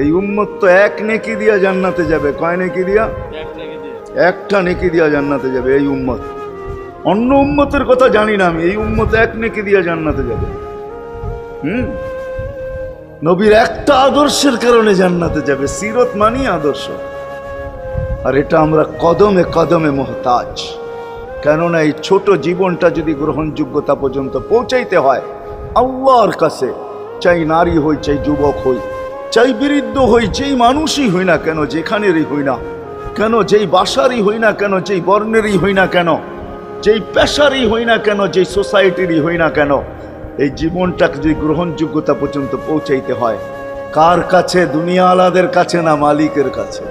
এই উম্মত তো এক নেকি দিয়া জান্নাতে যাবে। কয় নেকি দিয়া? একটা নেকি দিয়া জান্নাতে যাবে এই উম্মত। অন্য উম্মতের কথা জানি না আমি, এই উম্মত এক নেকি দিয়া জান্নাতে যাবে। নবীর একটা আদর্শের কারণে জান্নাতে যাবে। সিরত মানি আদর্শ, আর এটা আমরা কদমে কদমে মুহতাজ। কেননা এই ছোট জীবনটা যদি গ্রহণযোগ্যতা পর্যন্ত পৌঁছাইতে হয় আল্লাহর কাছে, চাই নারী হই, চাই যুবক হই, চাই বৃদ্ধ হই, যেই মানুষই হই না কেন, যেখানেরই হই না কেন, যেই বাসারই হই না কেন, যেই বর্ণেরই হই না কেন, যেই পেশারই হই না কেন, যেই সোসাইটিরই হই না কেন, এই জীবনটাকে যদি গ্রহণযোগ্যতা পর্যন্ত পৌঁছাইতে হয় কার কাছে? দুনিয়াওয়ালাদের কাছে না, মালিকের কাছে,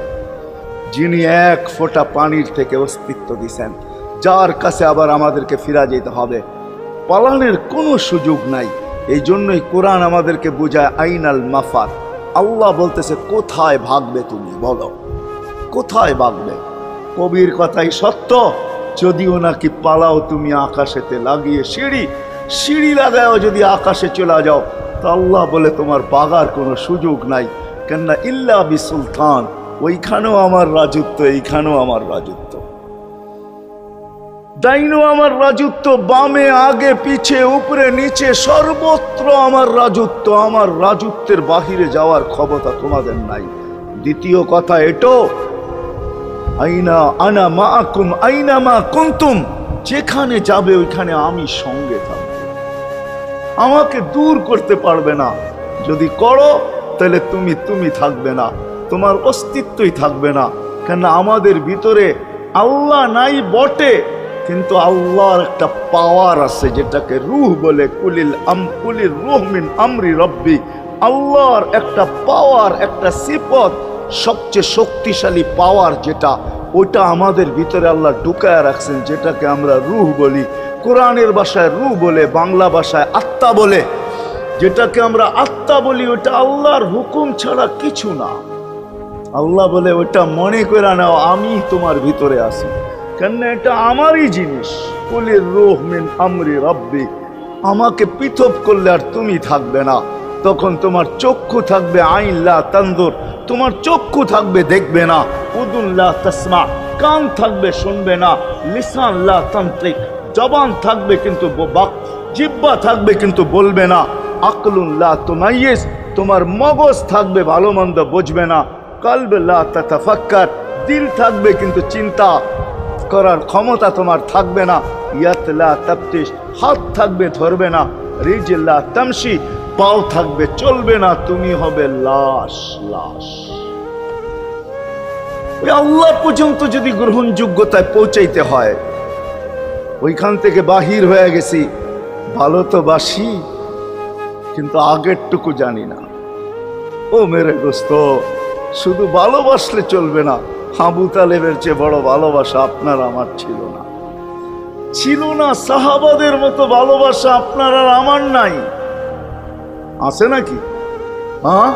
যিনি এক ফোঁটা পানির থেকে অস্তিত্ব দিছেন, যার কাছে আবার আমাদেরকে ফিরা যেতে হবে। পালানের কোনো সুযোগ নাই। এই জন্যই কোরআন আমাদেরকে বোঝায় আইনাল মাফার। আল্লাহ বলতেছে কোথায় ভাগবে তুমি, বলো কোথায় ভাগবে? কবির কথাই সত্য, যদিও নাকি পালাও তুমি আকাশেতে লাগিয়ে সিঁড়ি, সিঁড়ি লাগাও যদি আকাশে চলে যাও, তো আল্লাহ বলে তোমার বাগার কোনো সুযোগ নাই। কেননা ইল্লা বিসুলতান, ওইখানেও আমার রাজত্ব, এইখানেও আমার রাজত্ব, ডাইনো আমার রাজত্ব, বামে আগে পিছে উপরে নিচে সর্বত্র আমার রাজত্ব। আমার রাজত্বের বাহিরে যাওয়ার ক্ষমতা তোমাদের নাই। দ্বিতীয় কথা এটো, আইনা আনা মাআকুম আইনা মা কুনতুম, যেখানে যাবে ওইখানে আমি সঙ্গে থাকব, আমাকে দূর করতে পারবে না। যদি করো তাহলে তুমি থাকবে না, তোমার অস্তিত্বই থাকবে না। কেন আমাদের ভিতরে আল্লাহ নাই বটে, কিন্তু আল্লাহর একটা পাওয়ার আছে যেটাকে রূহ বলে। কুলির রূহ মিন আমরি রব্বি, আল্লাহর একটা পাওয়ার, একটা সিফত, সবচেয়ে শক্তিশালী পাওয়ার যেটা, ওটা আমাদের ভিতরে আল্লাহ ঢুকায় রাখছেন, যেটাকে আমরা রূহ বলি। কোরআনের ভাষায় রূহ বলে, বাংলা ভাষায় আত্মা বলে। যেটাকে আমরা আত্মা বলি ওটা আল্লাহর হুকুম ছাড়া কিছু না। আল্লাহ বলে ওটা মনে করে নাও আমি তোমার ভিতরে আছি, কেন এটা আমারই জিনিস। কুলির রূহ মিন আমরি রব্বি, আমাকে পৃথক করলে আর তুমি থাকবে না। তখন তোমার চক্ষু থাকবে আইন লা তানজুর, তোমার চক্ষু থাকবে দেখবে না। উদুন লা তাসমা, কান থাকবে শুনবে না। লিসান লা তান্তিক, জবান থাকবে কিন্তু জিহ্বা থাকবে কিন্তু বলবে না। আকলুন লা তুমাইয়িজ, তোমার মগজ থাকবে ভালো মন্দ বুঝবে না। কলব লা তাতাফাক্কার, দিল থাকবে কিন্তু চিন্তা করার ক্ষমতা তোমার থাকবে না। ইয়াত লা তাফতিশ, হাত থাকবে ধরবে না। রিজল লা তামশি, পাও থাকবে চলবে না। তুমি হবে লাশ। ওই আল্লাহ পর্যন্ত যদি গ্রহণযোগ্যতায় পৌঁছাইতে হয়, ওইখান থেকে বাহির হয়ে গেছি, ভালো তো বাসি কিন্তু আগেরটুকু জানি না। ও মেরে দোস্ত, শুধু ভালোবাসলে চলবে না। আবু তালেবের চেয়ে বড় ভালোবাসা আপনার আমার ছিল না। সাহাবাদের মতো ভালোবাসা আপনার আর আমার নাই। আছে নাকি? হ্যাঁ,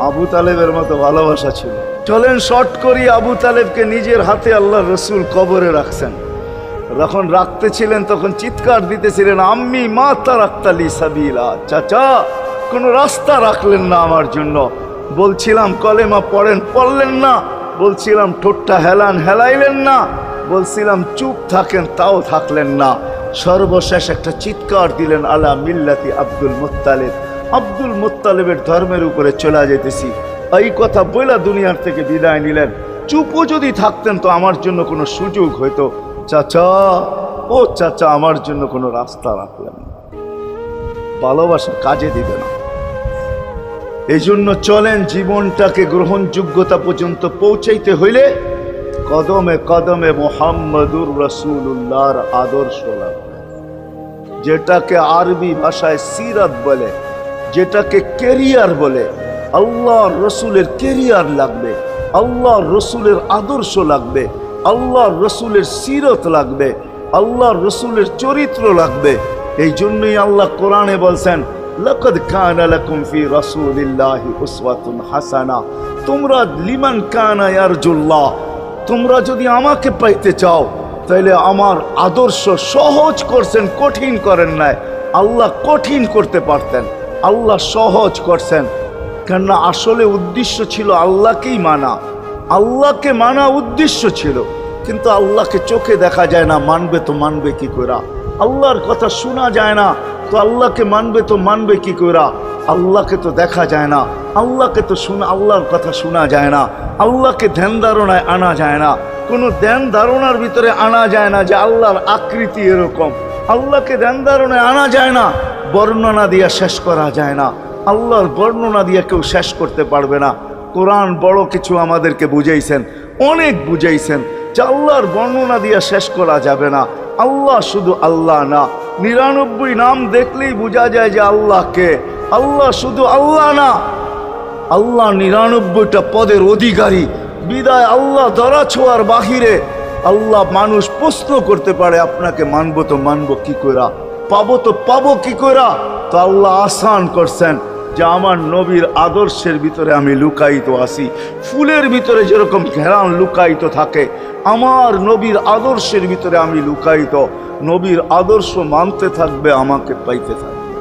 আবু তালেবের মতো ভালোবাসা ছিল। চলেন শর্ট করি। আবু তালেবকে নিজের হাতে আল্লাহ রসুল কবরে রাখছেন। যখন রাখতেছিলেন তখন চিৎকার দিতেছিলেন, আম্মি মা তারাক্তালি সাবিলা, চাচা কোন রাস্তা রাখলেন না আমার জন্য। বলছিলাম কলেমা পড়েন, পড়লেন না। বলছিলাম ঠোঁটটা হেলান, হেলাইলেন না। বলছিলাম চুপ থাকেন, তাও থাকলেন না। সর্বশেষ একটা চিৎকার দিলেন, আলা মিল্লাতি আব্দুল মুত্তালিব, আব্দুল মুত্তালিবের ধর্মের উপরে চলে যেতেছি। এই কথা বইলা দুনিয়ার থেকে বিদায় নিলেন। চুপও যদি থাকতেন তো আমার জন্য কোনো সুযোগ হইতো। চাচা, ও চাচা, আমার জন্য কোনো রাস্তা রাখলেন না। ভালোবাসা কাজে দিবে না। এই জন্য চলেন, জীবনটাকে গ্রহণযোগ্যতা পর্যন্ত পৌঁছাইতে হইলে কদমে কদমে মুহাম্মদুর রাসূলুল্লাহর আদর্শ লাগবে। যেটাকে আরবি ভাষায় সিরাত বলে, যেটাকে কেরিয়ার বলে। আল্লাহর রসুলের কেরিয়ার লাগবে, আল্লাহর রসুলের আদর্শ লাগবে, আল্লাহর রসুলের সিরত লাগবে, আল্লাহর রসুলের চরিত্র লাগবে। এই জন্যই আল্লাহ কোরআনে বলছেন, লাকাদ কানা লাকুম ফি রাসূলিল্লাহি উসওয়াতুন হাসানা, তোমরা লিমান কানা ইয়ারজুল্লাহ, তোমরা যদি আমাকে পাইতে চাও তাহলে আমার আদর্শ সহজ করছেন, কঠিন করেন নাই। আল্লাহ কঠিন করতে পারতেন, আল্লাহ সহজ করছেন। কেননা আসলে উদ্দেশ্য ছিল আল্লাহকেই মানা, আল্লাহকে মানা উদ্দেশ্য ছিল। কিন্তু আল্লাহকে চোখে দেখা যায় না, মানবে তো মানবে কি করে? আল্লাহর কথা শোনা যায় না, তো আল্লাহকে মানবে তো মানবে কি করে? আল্লাহকে তো দেখা যায় না, আল্লাহকে তো আল্লাহর কথা শোনা যায় না, আল্লাহকে ধ্যান ধারণায় আনা যায় না, কোনো ধ্যান ধারণার ভিতরে আনা যায় না যে আল্লাহর আকৃতি এরকম। আল্লাহকে ধ্যান ধারণায় আনা যায় না, বর্ণনা দিয়ে শেষ করা যায় না। আল্লাহর বর্ণনা দিয়ে কেউ শেষ করতে পারবে না। কোরআন বড় কিছু আমাদেরকে বুঝাইছেন, অনেক বুঝাইছেন যে আল্লাহর বর্ণনা দিয়ে শেষ করা যাবে না। আল্লাহ শুধু আল্লাহ না, 99 নাম দেখলেই বোঝা যায় যে আল্লাহকে। আল্লাহ শুধু আল্লাহ না, আল্লাহ 99টা পদের অধিকারী। বিদায় আল্লাহ ধরা ছোঁয়ার বাহিরে আল্লাহ মানুষ প্রশ্ন করতে পারে, আপনাকে মানবো তো মানবো কি কইরা, পাবো তো পাবো কি কইরা? তো আল্লাহ আসান করছেন যে আমার নবীর আদর্শের ভিতরে আমি লুকায়িত আছি। ফুলের ভিতরে যেরকম ঘেরান লুকায়িত থাকে, আমার নবীর আদর্শের ভিতরে আমি লুকায়িত। নবীর আদর্শ মানতে থাকবে, আমাকে পাইতে থাকবে।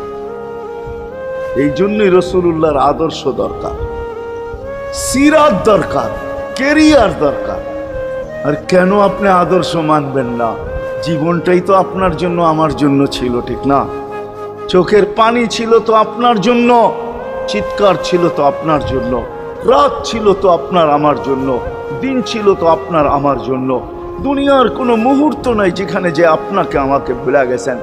এই জন্যই রাসূলুল্লাহর আদর্শ দরকার, সিরাত দরকার, কেরিয়ার দরকার। আর কেন আপনি আদর্শ মানবেন না? জীবনটাই তো আপনার জন্য আমার জন্য ছিল, ঠিক না? চোখের পানি ছিল তো আপনার জন্য, চিৎকার ছিল তো আপনার জন্য, রাত ছিল তো আপনার আমার জন্য, দিন ছিল তো আপনার আমার জন্য। দুনিয়ার কোনো মুহূর্ত নাই যেখানে যে আপনাকে আমাকে ভুলে গেছেন,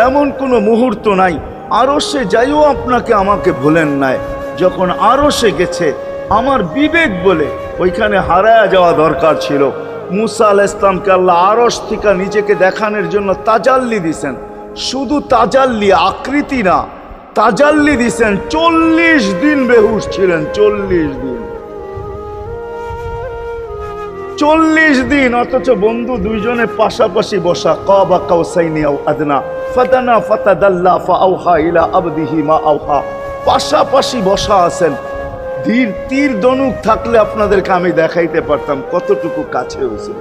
এমন কোনো মুহূর্ত নাই। আরশে যাইও আপনাকে আমাকে ভুলেন নাই। যখন আরশে গেছে আমার বিবেক বলে ওইখানে হারায়া যাওয়া দরকার ছিল। মুসা আলাইহিস সালামকে আল্লাহ আরশ থেকে নিজেকে দেখানোর জন্য তাজাল্লি দিছেন। শুধু তাজাল্লি, আকৃতি না, তাজাল্লি দিছেন। 40 দিন বেহুশ ছিলেন, 40 দিন, 40 দিন। অথচ বন্ধু দুইজনে পাশাপাশি বসা, কাবা কাউসাইনি আও আদনা ফাদানা ফাতাদাল্লা ফাআওহা ইলা আবদিহি মা আওহা, পাশাপাশি বসা আছেন। তীর ধনুক থাকলে আপনাদেরকে আমি দেখাইতে পারতাম কতটুকু কাছে হয়েছিল।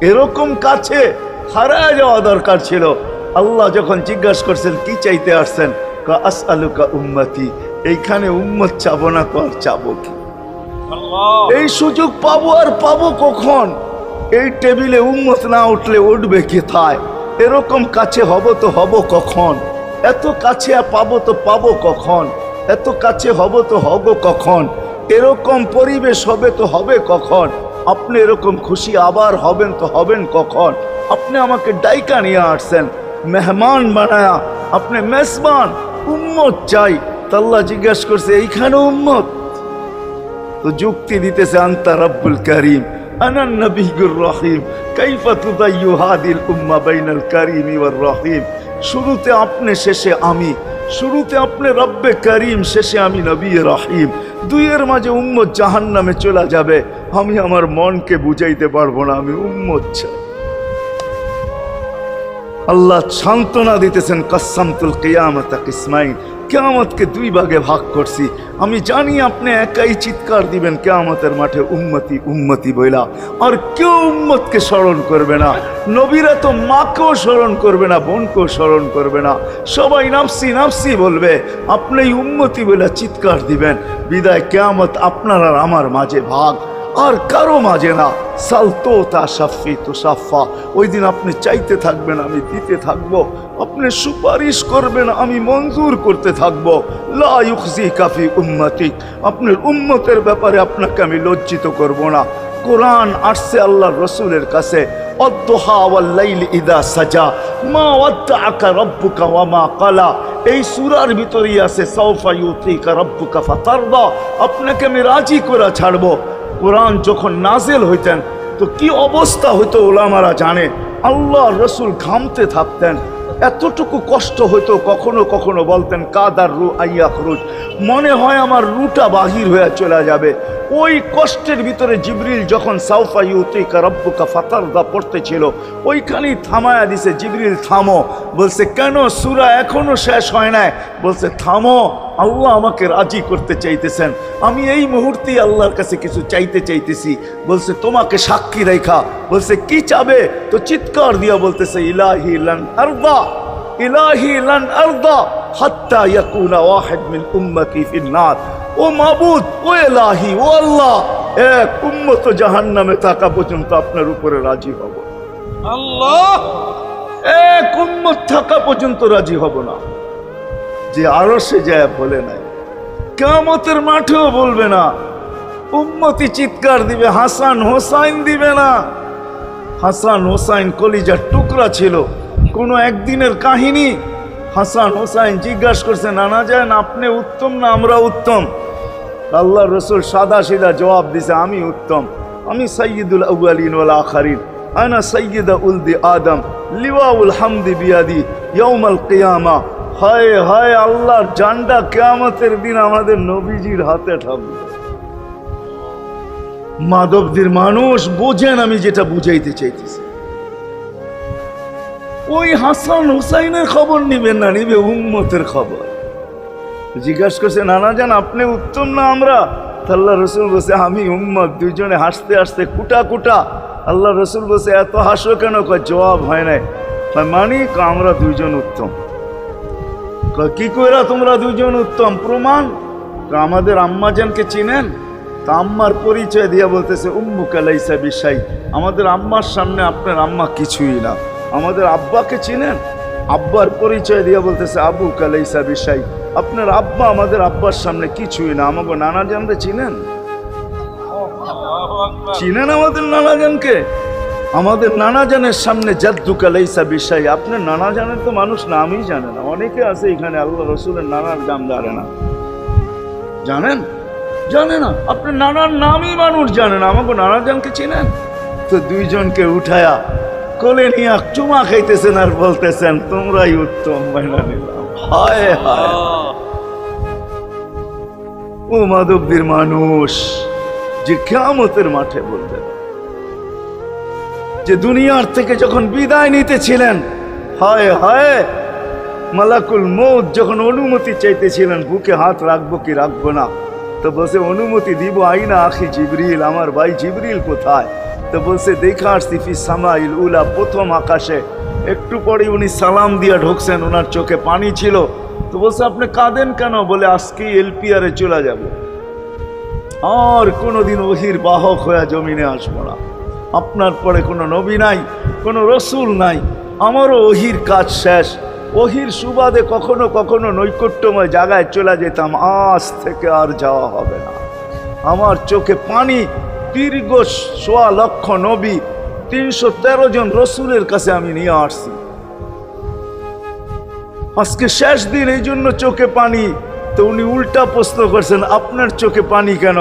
এরকম কাছে হারায় যাওয়া দরকার ছিল। আল্লাহ যখন জিজ্ঞাসা করছেন কি চাইতে আসছেন, আসআলুকা উম্মতি, এইখানে উম্মত চাবো না তো আর চাবো কি? এই সুযোগ পাবো আর পাবো কখন? এই টেবিলে উম্মত না উঠলে উঠবে কোথায়? এরকম কাছে হব তো হব কখন? এত কাছে পাবো তো পাবো কখন? এত কাছে হব তো হব কখন? এরকম পরিবেশ হবে তো হবে কখন? আপনি এরকম খুশি আবার হবেন তো হবেন কখন? আপনি আমাকে ডাইকা নিয়ে আসছেন, মেহমান বানায়া, আপনি মেজবান, উম্মত চাই। আল্লাহ জিজ্ঞাসা করছে এইখানে উম্মত? তো যুক্তি দিতেছে আনতা রব্বুল করিম আনান নবিয়্যুর রহিম কাইফা তুদাইয়ু হাদিল উম্মাহ বাইনাল কারীমি ওয়ার রহিম। শুরুতে আপনি, শেষে আমি। শুরুতে আপনি রব্বে করিম, শেষে আমি নবী রহিম। দুইয়ের মাঝে উম্মত জাহান্নামে চলে যাবে। আমি আমার মনকে বুঝাইতে পারবো না, আমি উম্মত চাই। আল্লাহ সান্ত্বনা দিতেছেন, কাসসামতুল কিয়ামাতা কিসমাইন, কিয়ামতকে 2 ভাগে ভাগ করছি। আমি জানি আপনি একাই চিৎকার দিবেন কিয়ামতের মাঠে উম্মতি উম্মতি বইলা, আর কেউ উম্মতকে স্মরণ করবে না। নবীরা তো মাকেও স্মরণ করবে না, বোনকেও স্মরণ করবে না, সবাই নাফসি নাফসি বলবে। আপনি উম্মতি বইলা চিৎকার দিবেন। বিদায় কিয়ামত আপনার আর আমার মাঝে ভাগ, আর কারো মাঝে না। সালতো তা সাফি তো সাফা, ওই দিন আপনি চাইতে থাকবেন, আমি দিতে থাকবো। আপনি সুপারিশ করবেন, আমি মঞ্জুর করতে থাকবো। লা ইউখজিকা ফি উম্মতিক, আপনার উম্মতের ব্যাপারে আপনাকে আমি লজ্জিত করব না। কোরআন আসছে আল্লাহর রাসূলের কাছে, অদ্দুহা ওয়াল লাইলি ইদা সাজা মা ওয়াদ্দাআকা রাব্বুকা ওয়া মা ক্বালা। এই সূরার ভিতরেই আছে সাউফা ইউতিকা রাব্বুকা ফাতারদা, আপনাকে আমি রাজি করে ছাড়বো। কোরআন যখন নাজেল হইতেন তো কি অবস্থা হইতো ওলামারা জানে। আল্লাহ রসুল ঘামতে থাকতেন, এতটুকু কষ্ট হইতো। কখনো কখনো বলতেন কাদার রু আইয়া খরুজ, মনে হয় আমার রুটা বাহির হয়ে চলে যাবে। ওই কষ্টের ভিতরে জিবরিল যখন সাউফা ইউতিকা রাব্বুকা ফাতারদা পড়তেছিল, ওইখানেই থামায়া দিছে, জিবরিল থামো। বলছে কেন? সূরা এখনো শেষ হয় নাই। বলছে থামো, আল্লাহ আমাকে রাজি করতে চাইতেছেন, আমি এই মুহূর্তেই আল্লাহর কাছে কিছু চাইতে চাইতেছি। বলছে তোমাকে সাক্ষী রেখা। বলছে কি চাবে? তো চিৎকার দিয়া বলতেছে ইলাহি লান আরদা, ইলাহি লান আরদা হাত্তা ইয়াকুনা ওয়াহিদ মিন উম্মতি ফিন নার। ও মাবুদ, ও এলাহি, ও আল্লাহ, এক উম্মত জাহান্নামে থাকা পর্যন্ত আপনার উপরে রাজি হব। আল্লাহ, এক উম্মত থাকা পর্যন্ত রাজি হব না। যে আরশে যায় বলে নাই, কিয়ামতের মাঠেও বলবে না। উম্মতি চিৎকার দিবে, হাসান হোসাইন দিবে না। হাসান হোসাইন কলিজার টুকরা ছিল, কোনো একদিনের কাহিনী। হাসান হোসাইন জিজ্ঞাসা করছে, নানা যান আপনি উত্তম না আমরা উত্তম? আল্লাহ রসুল সাদা সিধা জবাব দিছে, আমি উত্তম, আমি সাইয়্যিদুল আউয়ালিন ওয়াল আখিরিন, আনা সাইয়্যিদা উলদি আদম, লিওয়াউল হামদি বিয়াদি ইয়াউমাল কিয়ামা। হায় হায়, আল্লাহর জান্ডা কিয়ামতের দিন আমাদের নবীজির হাতে থাকবে। মাধবদীর মানুষ বোঝেন আমি যেটা বুঝাইতে চাইতেছি। ওই হাসান হুসাইনের খবর নিবেন না, নিবে উম্মতের খবর। জিজ্ঞাসা করছে, নানা যান আপনি উত্তম না আমরা? আল্লাহ রসুল বলছে, আমি উম্মত। দুইজনে হাসতে হাসতে কুটা কুটা। আল্লাহ রসুল বলছে, এত হাসো কেন? জবাব হয় নাই। মানি আমরা দুইজন উত্তম। কি কইরা তোমরা দুইজন উত্তম? প্রমাণ। আমাদের আম্মাজানকে চিনেন? তা আম্মার পরিচয় দিয়া বলতেছে, উম্মুকা লাইসা বিশাই, আমাদের আম্মার সামনে আপনার আম্মা কিছুই না। আমাদের আব্বাকে চিনেন? আব্বার পরিচয় দিয়া বলতেছে, আবুকা লাইসা বিশাই, আপনার আব্বা আমাদের আব্বার সামনে কিছুই না। আমাকে নানা জানরে চিনেন? চিনেন আমাদের নানা জানকে? আমাদের নানা জানের সামনে জাদ্দুকা লাইসা বিশাই, আপনার নানা জানের তো মানুষ নামই জানে না। অনেকে আছে এখানে আল্লাহ রসুলের নানার নাম জানে না। জানেন? জানে না। আপনার নানার নামই মানুষ জানে না। আমাকে নানা জানকে চিনেন? তো দুইজনকে উঠায়া কোলে নিয়ে চুমা খাইতেছেন আর বলতেছেন, তোমরাই উত্তম, মাইনা নিলাম। হায় হায়, ও মাধবদীর মানুষ যে কিয়ামতের মাঠে বলবেন, যে দুনিয়ার থেকে যখন বিদায় নিতেছিলেন, হায় হায়, মালাকুল মউত যখন অনুমতি চাইতেছিলেন, বুকে হাত রাখবো কি রাখবো না, তো বলছে অনুমতি দিব। আইনা আখি জিবরিল, আমার ভাই জিবরিল কোথায়? তো বলছে, দেখা আসছি ফি সামাইল উলা, প্রথম আকাশে। একটু পরে উনি সালাম দিয়া ঢুকছেন, ওনার চোখে পানি ছিল। তো বলছে, আপনি কাঁদেন কেন? বলে, আজকেই এলপিআরে চলে যাব, আর কোনোদিন ওহির বাহক হয়ে জমিনে আসবো না। আপনার পরে কোনো নবী নাই, কোনো রসুল নাই, আমারও ওহির কাজ শেষ। ওহির সুবাদে কখনো কখনো নৈকট্যময় জায়গায় চলে যেতাম, আজ থেকে আর যাওয়া হবে না। আমার চোখে পানি। দীর্ঘ ১.৫ লক্ষ নবী, ৩১৩ জন রসুলের কাছে আমি নিয়ে আসছি। আজকে শেষ দিন, এই জন্য চোখে পানি। তো উনি উল্টা প্রশ্ন করছেন, আপনার চোখে পানি কেন?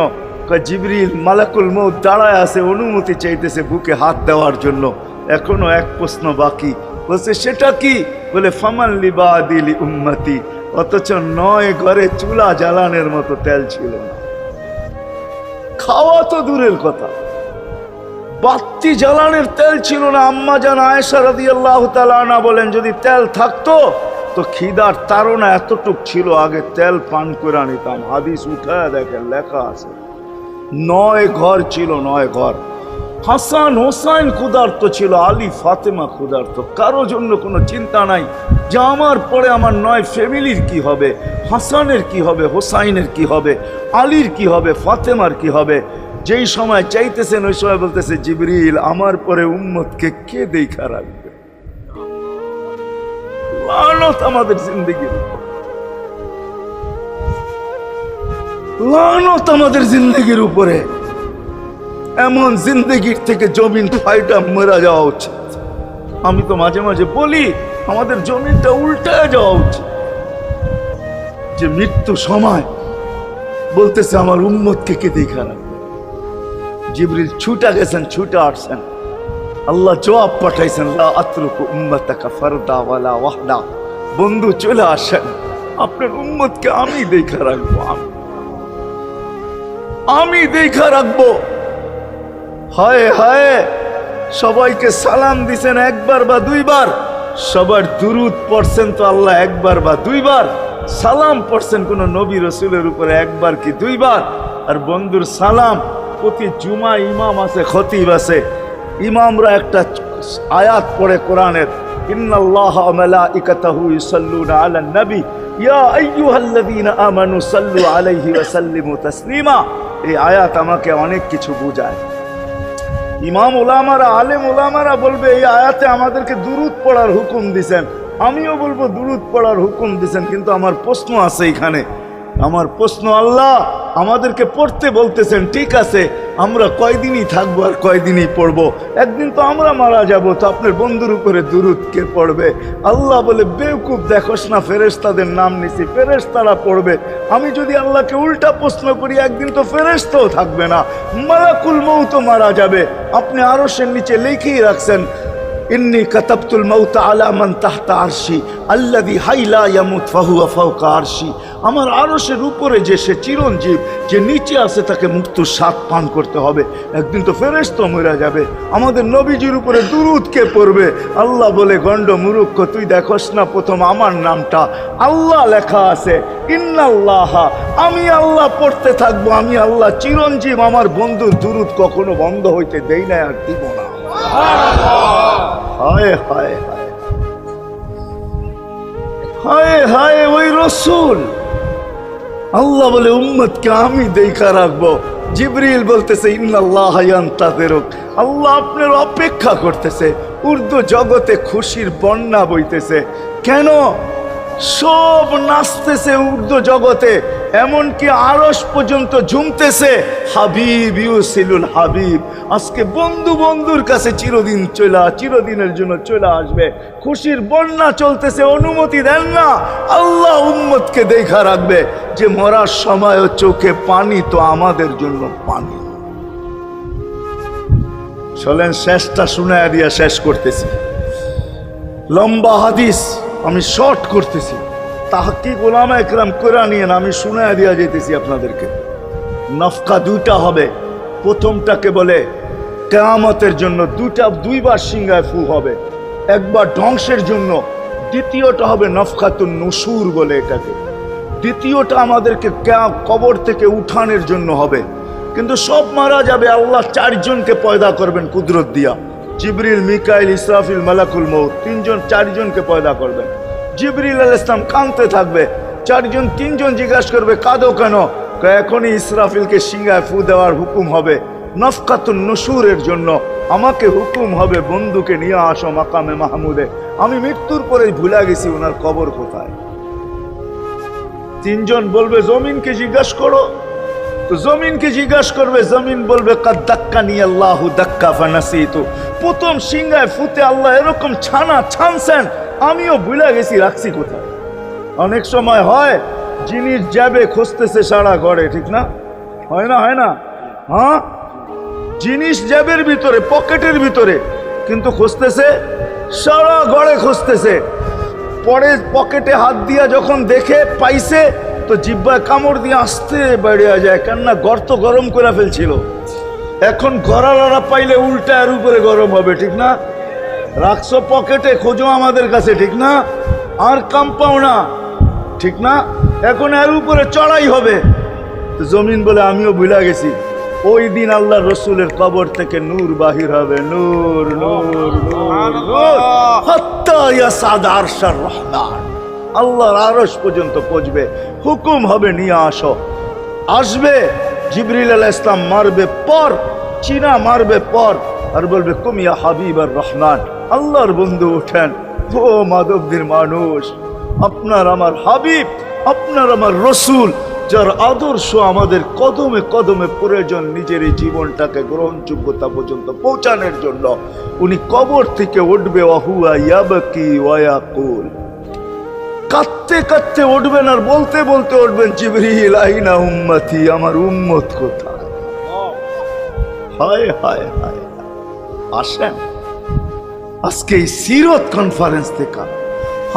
জিবরিল মালাকুল মউত দাঁড়ায় আছে, অনুমতি চাইতেছে বুকে হাত দেওয়ার জন্য। এখনো এক প্রশ্ন বাকি। বলছে, সেটা কি? বলে, ফামান লিবাদিলি উম্মতি। অথচ ৯ ঘরে চুলা জ্বালানোর মতো তেল ছিল না। খাওয়া তো দূরের কথা, বাতি জ্বালানোর তেল ছিল না। আম্মা জান আয়েশা রাদিয়াল্লাহু তাআলা আনহা বলেন, যদি তেল থাকতো তো খিদার তাড়না এতটুক ছিল, আগে তেল পান করে নিতাম। হাদিস উঠায় দেখেন, লেখা আছে ৯ ঘর ছিল, ৯ ঘর। হাসান হোসাইন ক্ষুধার্ত ছিল, আলী ফাতেমা ক্ষুধার্ত। কারো জন্য কোনো চিন্তা নাই যে আমার পরে আমার ৯ ফ্যামিলির কি হবে, হাসানের কি হবে, হোসাইনের কি হবে, আলীর কি হবে, ফাতেমার কি হবে। যেই সময় চাইতেছেন ওই সময় বলতেছে, জিবরিল আমার পরে উম্মতকে কে দেখা রাখবে? লানত আমাদের জিন্দেগির উপর, লানত আমাদের জিন্দেগির উপরে। এমন জিন্দেগির থেকে জমিন ফাইটা মরা যাওয়া উচিত। আমি তো মাঝে মাঝে বলি, আমাদের জমিনটা উল্টায় যাওয়া উচিত। যে মৃত্যু সময় বলতেছে, আমার উম্মতকে কে দেখা রাখবে? জিবরিল ছুটা গেছেন, ছুটা আসছেন। আল্লাহ জবাব পাঠাইছেন, লা আতরুকু উম্মতাকা ফারদা ওয়ালা ওয়াহদা। বন্ধু চলে আসেন, আপনার উম্মতকে আমি দেখা রাখবো, আমি দেখা রাখবো। হায় হায়, সবাইকে সালাম দিছেন একবার বা দুইবার, সবার দুরুদ পড়ছেন তো আল্লাহ একবার বা দুইবার, সালাম পড়ছেন কোন নবী রসুলের উপরে একবার কি দুইবার। আর বন্ধুর সালাম প্রতি জুমা ইমাম আছে, খতিব আছে, ইমামরা একটা আয়াত পড়ে কোরআনের, ইন্নাল্লাহা ওয়া মালাইকাতাহু ইউসাল্লুনা আলান নবী ইয়া আইয়ুহাল্লাযীনা আমানু সাল্লু আলাইহি ওয়া সাল্লিমু তাসলিমা। এই আয়াত আমাকে অনেক কিছু বোঝায়। ইমাম ওলামারা, আলেম ওলামারা বলবে এই আয়াতে আমাদেরকে দুরূদ পড়ার হুকুম দিছেন, আমিও বলবো দুরূদ পড়ার হুকুম দিছেন। কিন্তু আমার প্রশ্ন আছে এখানে, আমার প্রশ্ন, আল্লাহ আমাদেরকে পড়তে বলতেছেন, ঠিক আছে, আমরা কয়দিনই থাকবো আর কয়দিনই পড়বো? একদিন তো আমরা মারা যাব, তো আপনার বন্ধুর উপরে দুরূদ কে পড়বে? আল্লাহ বলে, বেওকুফ, দেখোস না ফেরেশতাদের নাম নিছি, ফেরেশতারা পড়বে। আমি যদি আল্লাহকে উল্টা প্রশ্ন করি, একদিন তো ফেরেশতাও থাকবে না, মালাকুল মউত মারা যাবে। আপনি আরশের নিচে লিখেই রাখছেন, ইন্নী কাতাবতুল মাউত আলা মান তাহতা আরশি আল্লাযী হাইলা ইয়ামুত ফাহুয়া ফাওকা আরশি। আমার আরশের উপরে যে সে চিরঞ্জীব, যে নিচে আছে, তাকে মৃত্যুর স্বাদ পান করতে হবে। একদিন তো ফেরেশতা মরে যাবে, আমাদের নবীজির উপরে দুরূদ কে পড়বে? আল্লাহ বলে, গণ্ড মূর্খ, তুই দেখোস না প্রথম আমার নামটা আল্লাহ লেখা আছে, ইন্নাল্লাহা, আমি আল্লাহ পড়তে থাকবো, আমি আল্লাহ চিরঞ্জীব, আমার বন্ধুর দুরূদ কখনো বন্ধ হইতে দেই না, আর দিব না। হায় হায় হায় হায় হায়, ওই রসুল। আল্লাহ বলে, উম্মতকে আমি দেখা রাখবো। জিবরিল বলতেছে, ইন্নাল্লাহা ইয়ান্তাযিরুক, আল্লাহ আপনার অপেক্ষা করতেছে। উর্দু জগতে খুশির বন্যা বইতেছে। কেন? সব নাচতেছে উর্দু জগতে, এমনকি আরশ পর্যন্ত ঝুমতেছে। হাবিব ইউসিলুল হাবিব, আজকে বন্ধু বন্ধুর কাছে চিরদিনের জন্য চলে আসবে। খুশির বন্যা চলতেছে, অনুমতি দেন না। আল্লাহ উম্মতকে দেখা রাখবে যে মরার সময় চোখে পানি তো আমাদের জন্য পানি। চলেন শেষটা শুনায়া দিয়া শেষ করতেছি। লম্বা হাদিস আমি শর্ট করতেছি, তাহকিক উলামা একরাম করে নিয়েন, আমি শুনায়া দিয়া যেতেছি আপনাদেরকে। নফকা দুইটা হবে। প্রথমটাকে বলে কিয়ামতের জন্য, দুইবার সিংহায় ফু হবে, একবার ধ্বংসের জন্য, দ্বিতীয়টা হবে নফকাতুন নুশুর বলে এটাকে। দ্বিতীয়টা আমাদেরকে কবর থেকে উঠানোর জন্য হবে। কিন্তু সব মারা যাবে, আল্লাহ চারজনকে পয়দা করবেন কুদরত দিয়া। জিবরিল, মিকাইল, ইসরাফিল, মালাকুল মউত, চারজনকে পয়দা করবেন। জিবরিল আলাইহিস সালাম কাঁদতে থাকবে, তিনজন জিজ্ঞাসা করবে, কাঁদো কেন? এখনই ইসরাফিলকে সিংহায় ফু দেওয়ার হুকুম হবে, নফকাতুন নুশুরের জন্য। আমাকে হুকুম হবে, বন্ধুকে নিয়ে আসো মাকামে মাহমুদে। আমি মৃত্যুর পরে ভুলে গেছি ওনার কবর কোথায়। তিনজন বলবে, জমিনকে জিজ্ঞাসা করো। তো জমিনকে জিজ্ঞাসা করবে, জমিন বলবে, কাদ দাক্কানি আল্লাহু দাক্কা ফানাসিতু। প্রথম সিংহায় ফুতে আল্লাহ এরকম ছানছেন, আমিও ভুলে গেছি রাখছি কোথায়। অনেক সময় হয় জিনিস যাবে খুঁজতেছে সারা ঘরে, ঠিক না? হয় না? হয় না? হ্যাঁ, জিনিস জ্যাবের ভিতরে, পকেটের ভিতরে, কিন্তু খুঁজতেছে সারা ঘরে খুঁজতেছে। পরে পকেটে হাত দিয়া যখন দেখে পাইছে, তো জিব্বায় কামড় দিয়ে আসতে বেরিয়ে যায়, কেননা গর্ত গরম করে ফেলছিল। এখন গড়ালড়া পাইলে উল্টা এর উপরে গরম হবে, ঠিক না? রাখছো পকেটে, খোঁজো আমাদের কাছে, ঠিক না? আর কাম পাও না, ঠিক না? এখন এর উপরে চড়াই হবে। জমিন বলে, আমিও ভুলে গেছি। ওই দিন আল্লাহ রসুলের কবর থেকে নূর বাহির হবে, নূর নূর নূর নূর, হাত্তা ইয়াসাদ আরশার রহমান, আল্লাহর আরশ পর্যন্ত পৌঁছবে। হুকুম হবে, নিয়ে আসো। আসবে জিবরিল আলাইহিস সালাম, মারবে পর, চিনা মারবে পর, আর বলবে, কুম ইয়া হাবিবার রহমান, আল্লাহর বন্ধু ওঠেন। ও মাধবদীর মানুষ, আপনার আমার হাবিব, আপনার আমার রসুল, যার আদর্শ আমাদের কদমে কদমে প্রয়োজন নিজের এই জীবনটাকে গ্রহণযোগ্যতা পর্যন্ত পৌঁছানোর জন্য, উনি কবর থেকে উঠবে। ওয়াহুয়া ইয়াবকি ওয়া ইয়াকুল, কাঁদতে কাঁদতে উঠবেন আর বলতে বলতে উঠবেন, জিবরিল আইনা উম্মতি, আমার উম্মত কোথায়? হায় হায় হায়। আসেন আজকে এই সিরত কনফারেন্স থেকে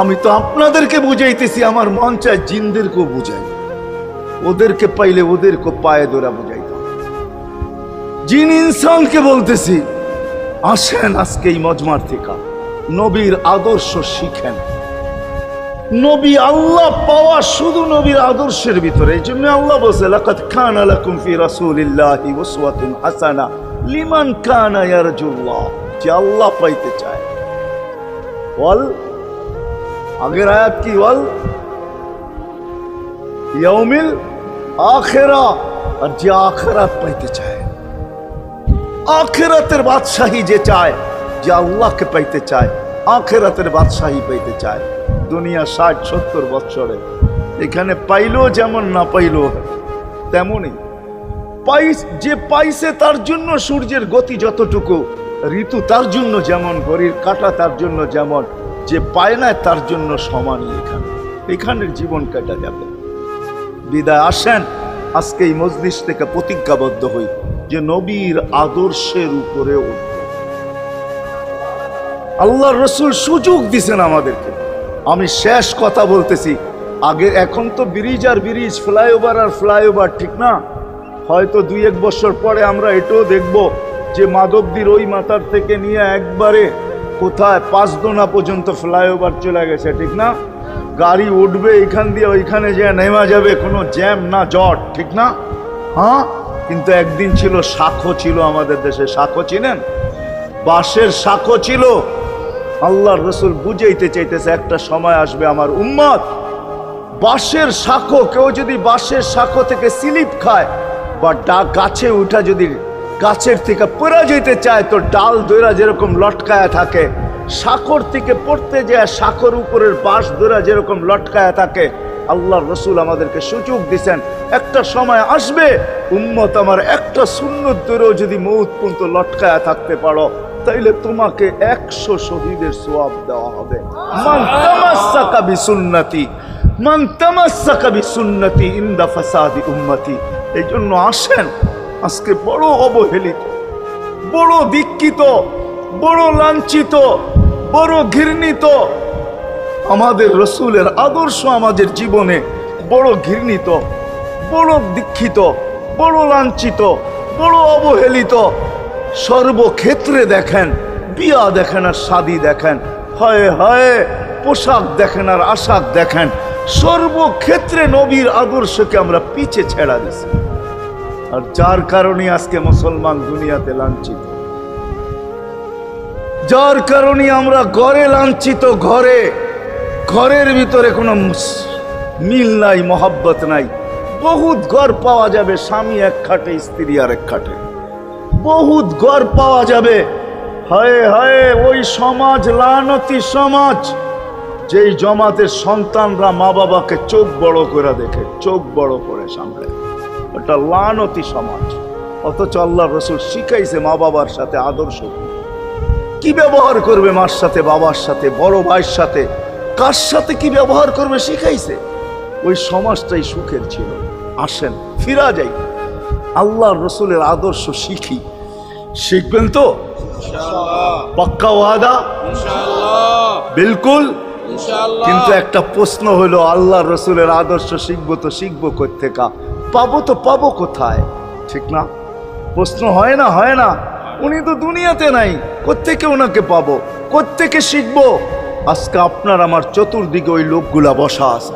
আমি তো আপনাদেরকে বুঝাইতেছি, আমার মন চায় জিনদেরকেও বুঝাই, ওদেরকে পাইলে ওদেরকে পায়ে ধরা বুঝাইতাম। জিন ইনসানকে বলতেছি, আসেন আজকে এই মজমার থেকে নবীর আদর্শ শিখেন। নবী আল্লাহ পাওয়া শুধু নবীর আদর্শের ভিতরে। এই জন্য আল্লাহ বলছে, লাকাদ কানা লাকুম ফি রাসূলিল্লাহি উসওয়াতুন হাসানাহ লিমান কানা ইয়ারজুল্লাহ, যে আল্লাহ পাইতে চায়। বল, আগের আয়াত কি? বল, ইয়াউমিল আখিরা, আর যে আখিরাত পাইতে চায়, আখিরাতের বাদশাহী যে চায়, যে আল্লাহকে পাইতে চায়, আখিরাতের বাদশাহী পাইতে চায়, দুনিয়া 60-70 বছরে এখানে পাইলো যেমন, না পাইলো তেমনই। যে পাইছে তার জন্য সূর্যের গতি যতটুকু, ঋতু তার জন্য যেমন, ঘড়ির কাঁটা তার জন্য যেমন, যে পায় না তার জন্য সমানই। এখানের জীবন কাটা যাবে। বিদায় আসেন আজকে এই মজলিস থেকে প্রতিজ্ঞাবদ্ধ হই যে নবীর আদর্শের উপরে উঠব। আল্লাহর রাসূল সুযোগ দিছেন আমাদেরকে। আমি শেষ কথা বলতেছি, আগে এখন তো ব্রিজ আর ব্রিজ, ফ্লাইওভার আর ফ্লাইওভার, ঠিক না? হয়তো 2-1 বছর পরে আমরা এটাও দেখব যে মাধবদীর ওই মাথার থেকে নিয়ে একবারে কোথায় পাঁচদোনা পর্যন্ত ফ্লাইওভার চলে গেছে, ঠিক না? গাড়ি উঠবে এখান দিয়ে ওইখানে যে নেমা যাবে, কোনো জ্যাম না জট, ঠিক না? হ্যাঁ, কিন্তু একদিন ছিল শাখো, ছিল আমাদের দেশে শাখো, চিনেন? বাঁশের শাখো ছিল। আল্লাহর রাসূল বুঝাইতে চাইতেছে একটা সময় আসবে আমার উম্মত, বাঁশের শাখো, কেউ যদি বাঁশের শাখো থেকে স্লিপ খায় বা গাছে উঠা যদি গাছের থেকে পড়ে যেতে চায়, তো ডাল দইরা যেরকম লটকায়া থাকে, শাখর থেকে পড়তে যায় শাখর উপরের বাঁশ দইরা যেরকম লটকায়া থাকে, আল্লাহর রাসূল আমাদেরকে সুযোগ দিছেন একটা সময় আসবে উম্মত আমার, একটা সুন্নত ধরেও যদি মউত পর্যন্ত লটকায়া থাকতে পারো তাইলে তোমাকে 100 শহীদের সওয়াব দেওয়া হবে। মান তামাসসাকা বিসুন্নতি, মান তামাসসাকা বিসুন্নতি ইনদা ফাসাদি উম্মতি। এই জন্য আসেন, আজকে বড় অবহেলিত, বড় দীক্ষিত, বড় লাঞ্ছিত, বড় ঘৃণিত আমাদের রাসূলের আদর্শ আমাদের জীবনে, বড় ঘৃণিত, বড় দীক্ষিত, বড় লাঞ্ছিত, বড় অবহেলিত। সর্বক্ষেত্রে দেখেন, বিয়া দেখেন আর শাদী দেখেন, হয় হয় পোশাক দেখেন আর আশাক দেখেন, সর্বক্ষেত্রে নবীর আদর্শকে আমরা পিছে ছেড়া দিছি। আর যার কারণে আজকে মুসলমান দুনিয়াতে লাঞ্ছিত, যার কারণে আমরা ঘরে লাঞ্ছিত, ঘরের ভিতরে কোনো মিল নাই, মহব্বত নাই। বহুত ঘর পাওয়া যাবে স্বামী এক খাটে, স্ত্রী আর এক খাটে, বহুত ঘর পাওয়া যাবে। হায় হায়, ওই সমাজ লানতি সমাজ, যেই জমাতের সন্তানরা মা বাবাকে চোখ বড় করে দেখে, চোখ বড় করে সামলে, ওটা লানতি সমাজ। অথচ আল্লাহর রাসূল শিখাইছে মা বাবার সাথে আদর্শ কি ব্যবহার করবে, মার সাথে, বাবার সাথে, বড় ভাইয়ের সাথে, কার সাথে কি ব্যবহার করবে শিখাইছে। ওই সমাজটাই সুখের ছিল। আসেন ফিরা যাই, আল্লাহর রাসূলের আদর্শ শিখি। শিখবেন তো পাক্কা ওয়াদা? বিলকুল। কিন্তু একটা প্রশ্ন হলো, আল্লাহর রাসূলের আদর্শ শিখবো তো শিখবো কোত্থেকে, পাবো তো পাবো কোথায়, ঠিক না? প্রশ্ন হয় না, হয় না? উনি তো দুনিয়াতে নাই, কোত্থেকে ওনাকে পাবো, কোত্থেকে শিখবো? আজকে আপনার আমার চতুর্দিকে ওই লোকগুলা বসা আছে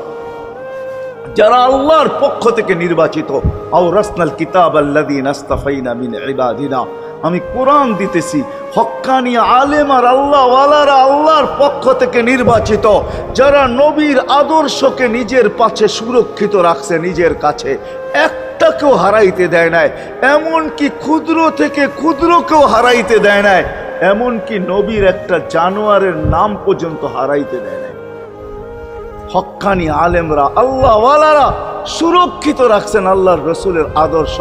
যারা আল্লাহর পক্ষ থেকে নির্বাচিত। আওরাসনাল কিতাব আল্লাযীনা ইসতাফাইনা মিন ইবাদিনা। আমি কোরআন দিতেছি, হক্কানি আলেম আর আল্লাহ ওয়ালারা আল্লাহর পক্ষ থেকে নির্বাচিত, যারা নবীর আদর্শকে নিজের পাশে সুরক্ষিত রাখছে, নিজের কাছে একটাকেও হারাইতে দেয় নাই, এমনকি ক্ষুদ্র থেকে ক্ষুদ্রকেও হারাইতে দেয় নাই, এমনকি নবীর একটা জানোয়ারের নাম পর্যন্ত হারাইতে দেয় নাই। হক্কানি আলেমরা আল্লাহ ওয়ালারা সুরক্ষিত রাখছেন আল্লাহর রাসূলের আদর্শ।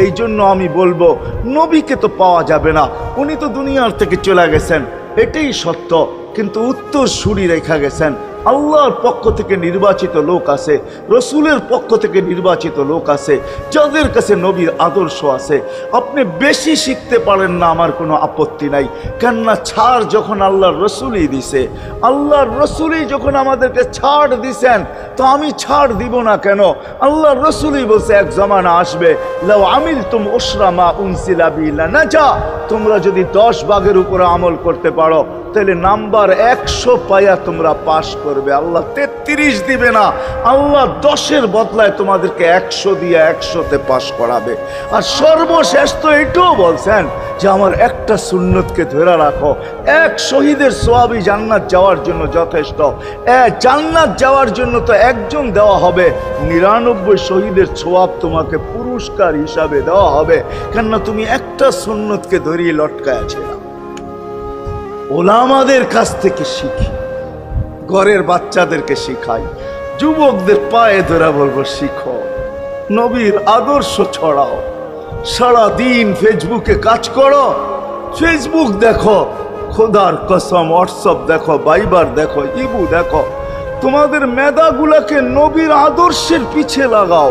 এই জন্য আমি বলবো, নবীকে তো পাওয়া যাবে না, উনি তো দুনিয়ার থেকে চলে গেছেন, এটাই সত্য, কিন্তু উত্তর সুরি রেখা গেছেন। আল্লাহর পক্ষ থেকে নির্বাচিত লোক আছে, রসুলের পক্ষ থেকে নির্বাচিত লোক আছে, যাদের কাছে নবীর আদর্শ আছে। আপনি বেশি শিখতে পারেন না, আমার কোনো আপত্তি নাই, কেননা ছাড় যখন আল্লাহর রসুলই দিছে, আল্লাহর রসুলই যখন আমাদেরকে ছাড় দিছেন, তো আমি ছাড় দিব না কেন? আল্লাহর রসুলই বলছে, এক জামানা আসবে, লাউ আমিলতুম উশরা মা উনসিলা বি লানাজা, তোমরা যদি 10 ভাগের উপরে আমল করতে পারো তাহলে নাম্বার 100 পাইয়া তোমরা পাশ করবে। আল্লাহ 33 দিবে না, আল্লাহ 10-এর বদলায় তোমাদেরকে 100 দিয়ে 100-তে পাশ করাবে। আর সর্বশেষ তো এটাও বলছেন যে আমার একটা সুন্নতকে ধরে রাখো, এক শহীদের সওয়াবই জান্নাত যাওয়ার জন্য যথেষ্ট। জান্নাত যাওয়ার জন্য তো একজন দেওয়া হবে, 99 শহীদের সওয়াব তোমাকে পুরস্কার হিসাবে দেওয়া হবে, কেননা তুমি একটা সুন্নতকে ধরিয়ে লটকায় আছে। ওলামাদের কাছ থেকে শিখি, ঘরের বাচ্চাদেরকে শিখাই, যুবকদের পায়ে ধরে বলবো শিখো, নবীর আদর্শ ছড়াও। সারাদিন ফেসবুকে কাজ করো, ফেসবুক দেখো, খোদার কসম হোয়াটসঅ্যাপ দেখো, ভাইবার দেখো, ইবু দেখো, তোমাদের মেধাগুলাকে নবীর আদর্শের পিছে লাগাও,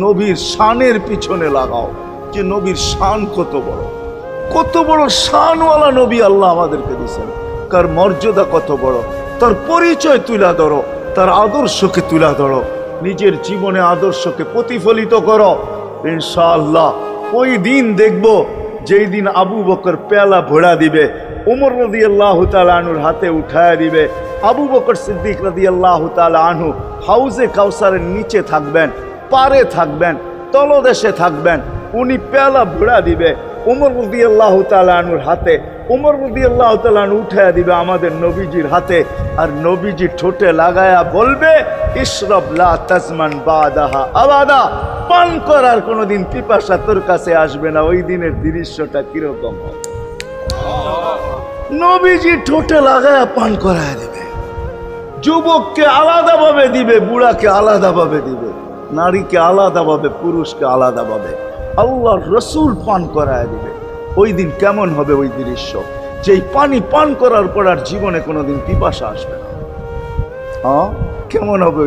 নবীর শানের পিছনে লাগাও, যে নবীর শান কত বড়, কত বড় শানওয়ালা নবী আল্লাহ আমাদেরকে দিয়েছেন, তার মর্যাদা কত বড়, তার পরিচয় তুলে ধরো, তার আদর্শকে তুলে ধরো, নিজের জীবনে আদর্শকে প্রতিফলিত করো। ইনশাআল্লাহ ওই দিন দেখবো যেই দিন আবু বকর পেয়ালা ভোড়া দিবে, উমর রাদিয়াল্লাহু তাআলা আনহুর হাতে উঠায় দিবে, আবু বকর সিদ্দিক রাদিয়াল্লাহু তাআলা আনহু হাউজে কাউসারের নিচে থাকবেন, পারে থাকবেন, তলদেশে থাকবেন, উনি পেয়ালা ভোড়া দিবে উমর রাদিয়াল্লাহু তাআলা আনহুর হাতে, উমর রাদিয়াল্লাহু তাআলা আনহু উঠায় দিবে আমাদের নবীজির হাতে, আর নবীজি ঠোঁটে লাগায়া বলবে ইশরাব লা তাজমান বাদাহা আবাদা, পান করার কোনোদিন পিপাসা তোর কাছে আসবে না। ওই দিনের দৃশ্যটা কিরকম হবে? নবীজি ঠোঁটে লাগায়া পান করায় দিবে, যুবককে আলাদাভাবে দিবে, বুড়াকে আলাদাভাবে দিবে, নারীকে আলাদাভাবে, পুরুষকে আলাদাভাবে, আল্লাহ রসুল পান করায় দিবে। ওই দিন কেমন হবে ওই দৃশ্য, যেই পানি পান করার পর আর জীবনে কোনোদিন পিপাসা আসবে না। হ্যাঁ, কেমন হবে?